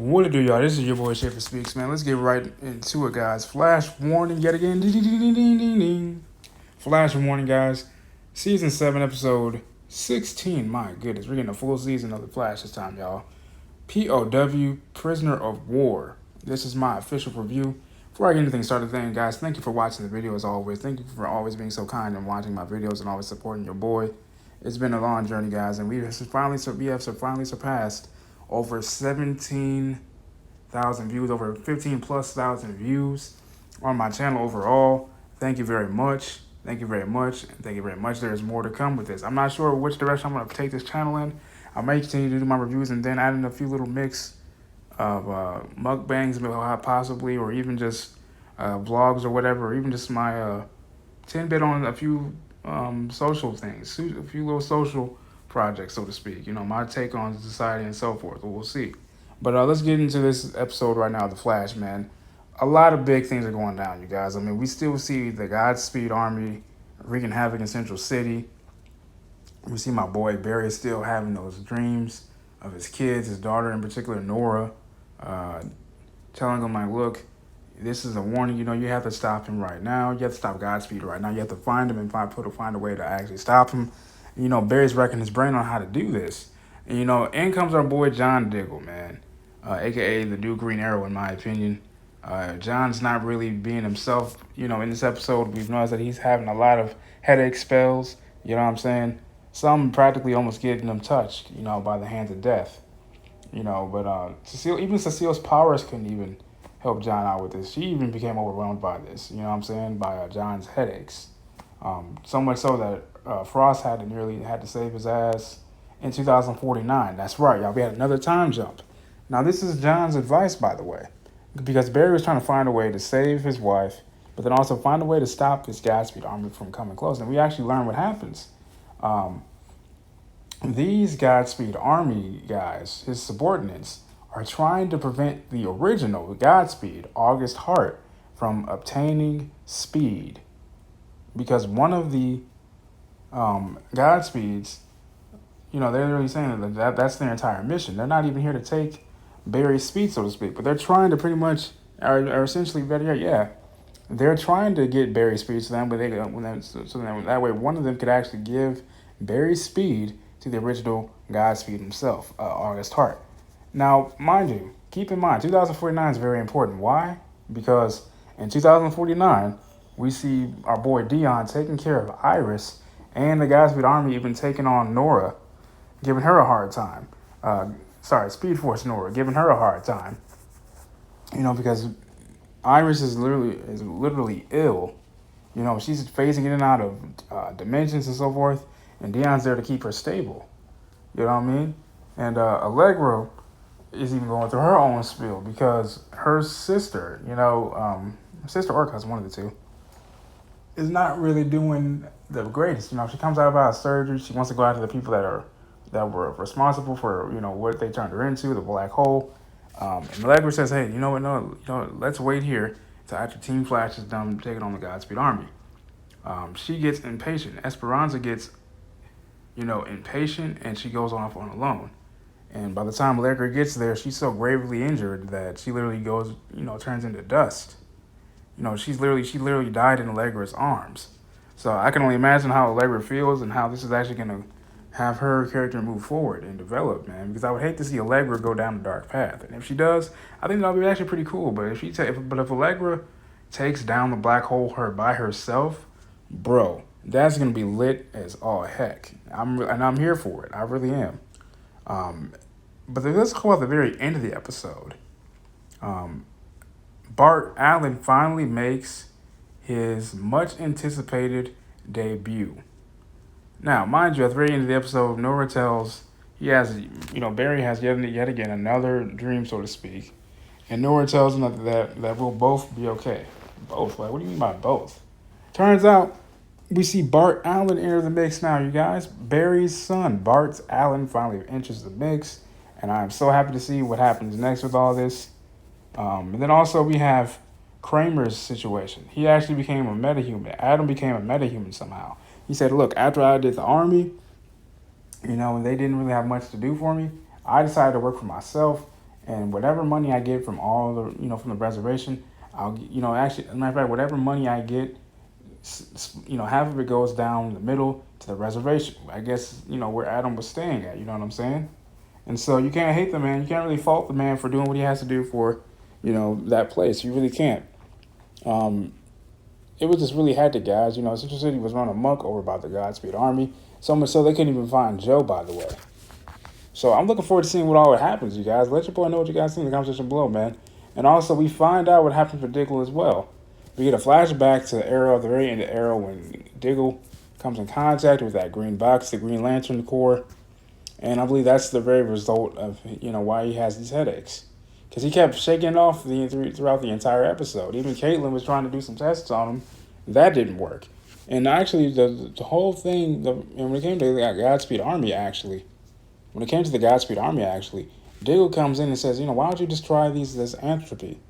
What it do, y'all? This is your boy Schaefer Speaks, man. Let's get right into it, guys. Flash warning yet again. Ding, ding, ding, ding, ding, ding, ding. Flash warning, guys. Season 7, episode 16. My goodness, we're getting a full season of The Flash this time, y'all. P.O.W, Prisoner of War. This is my official review. Before I get anything started, guys, thank you for watching the video as always. Thank you for always being so kind and watching my videos and always supporting your boy. It's been a long journey, guys, and we have finally surpassed over 17,000 views, over 15,000+ views on my channel overall. Thank you very much. Thank you very much. Thank you very much. There's more to come with this. I'm not sure which direction I'm going to take this channel in. I may continue to do my reviews and then add in a few little mix of mukbangs, possibly, or even just vlogs or whatever, or even just my 10-bit on a few social things, a few little social project, so to speak. You know, my take on society and so forth. We'll see. But let's get into this episode right now, The Flash, man. A lot of big things are going down, you guys. I mean, we still see the Godspeed Army wreaking havoc in Central City. We see my boy Barry still having those dreams of his kids, his daughter in particular, Nora, telling him, like, look, this is a warning. You know, you have to stop him right now. You have to stop Godspeed right now. You have to find him and find a way to actually stop him. You know, Barry's racking his brain on how to do this. And, you know, in comes our boy John Diggle, man, a.k.a. the new Green Arrow, in my opinion. John's not really being himself. You know, in this episode, we've noticed that he's having a lot of headache spells. You know what I'm saying? Some practically almost getting him touched, you know, by the hands of death. You know, but Cecile's powers couldn't even help John out with this. She even became overwhelmed by this, you know what I'm saying, by John's headaches. So much so that Frost had to save his ass in 2049. That's right, y'all. We had another time jump. Now, this is John's advice, by the way, because Barry was trying to find a way to save his wife, but then also find a way to stop this Godspeed Army from coming close. And we actually learn what happens. These Godspeed Army guys, his subordinates, are trying to prevent the original Godspeed, August Hart, from obtaining speed. Because one of the Godspeeds, you know, they're really saying that that's their entire mission. They're not even here to take Barry's speed, so to speak, but they're trying to pretty much, or essentially, they're trying to get Barry's speed so that way one of them could actually give Barry's speed to the original Godspeed himself, August Hart. Now, mind you, keep in mind, 2049 is very important. Why? Because in 2049, we see our boy Dion taking care of Iris, and the Godspeed Army even taking on Nora, giving her a hard time. Speed Force Nora, giving her a hard time. You know, because Iris is literally ill. You know, she's phasing in and out of dimensions and so forth, and Dion's there to keep her stable. You know what I mean? And Allegra is even going through her own spiel because her sister, you know, sister or cousin, one of the two, is not really doing the greatest. You know, she comes out of surgery. She wants to go after the people that were responsible for, you know, what they turned her into, the black hole. And Allegra says, hey, you know what, no, let's wait here until after Team Flash is done taking on the Godspeed Army. She gets impatient. Esperanza gets, you know, impatient, and she goes off on alone. And by the time Allegra gets there, she's so gravely injured that she literally goes, you know, turns into dust. You know, she literally died in Allegra's arms. So I can only imagine how Allegra feels and how this is actually going to have her character move forward and develop, man. Because I would hate to see Allegra go down a dark path. And if she does, I think that'll be actually pretty cool. But if Allegra takes down the black hole by herself, bro, that's going to be lit as all heck. I'm here for it. I really am. But let's go at the very end of the episode. Bart Allen finally makes his much anticipated debut. Now, mind you, at the very end of the episode, Nora tells Barry has yet again another dream, so to speak, and Nora tells him that we'll both be okay. Both? Like, what do you mean by both? Turns out we see Bart Allen enter the mix now, you guys. Barry's son, Bart Allen, finally enters the mix, and I'm so happy to see what happens next with all this. And then also we have Kramer's situation. He actually became a metahuman. Adam became a metahuman somehow. He said, look, after I did the army, you know, they didn't really have much to do for me. I decided to work for myself, and whatever money I get from all the, from the reservation, actually, as a matter of fact, whatever money I get, half of it goes down the middle to the reservation. I guess, where Adam was staying at, you know what I'm saying? And so you can't hate the man. You can't really fault the man for doing what he has to do for, that place. You really can't. It was just really hectic, guys. Central City was run amok over by the Godspeed Army. So much so they couldn't even find Joe, by the way. So I'm looking forward to seeing what all happens, you guys. Let your boy know what you guys think in the comment section below, man. And also, we find out what happened for Diggle as well. We get a flashback to the era, the very end of the era, when Diggle comes in contact with that green box, the Green Lantern Corps. And I believe that's the very result of, why he has these headaches. Because he kept shaking off throughout the entire episode. Even Caitlin was trying to do some tests on him. That didn't work. And actually, the whole thing, when it came to the Godspeed Army, Diggle comes in and says, why don't you just try this entropy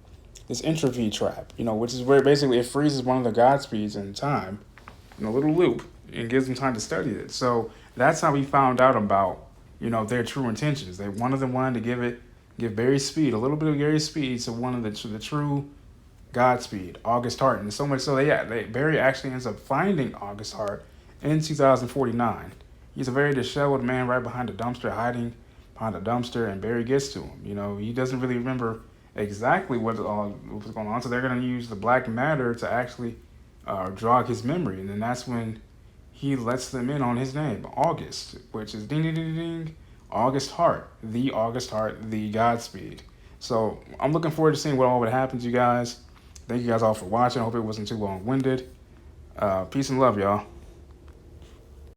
trap, which is where basically it freezes one of the Godspeeds in time, in a little loop, and gives them time to study it. So that's how we found out about, their true intentions. One of them wanted to give Barry Speed, a little bit of Barry Speed, to one of the true Godspeed, August Hart. And so much so Barry actually ends up finding August Hart in 2049. He's a very disheveled man right behind the dumpster, hiding behind the dumpster, and Barry gets to him. He doesn't really remember exactly what was going on, so they're going to use the black matter to actually jog his memory. And then that's when he lets them in on his name, August, which is ding, ding, ding, ding, August Hart, the Godspeed. So I'm looking forward to seeing what all would happen to you guys. Thank you guys all for watching. I hope it wasn't too long-winded. Peace and love, y'all.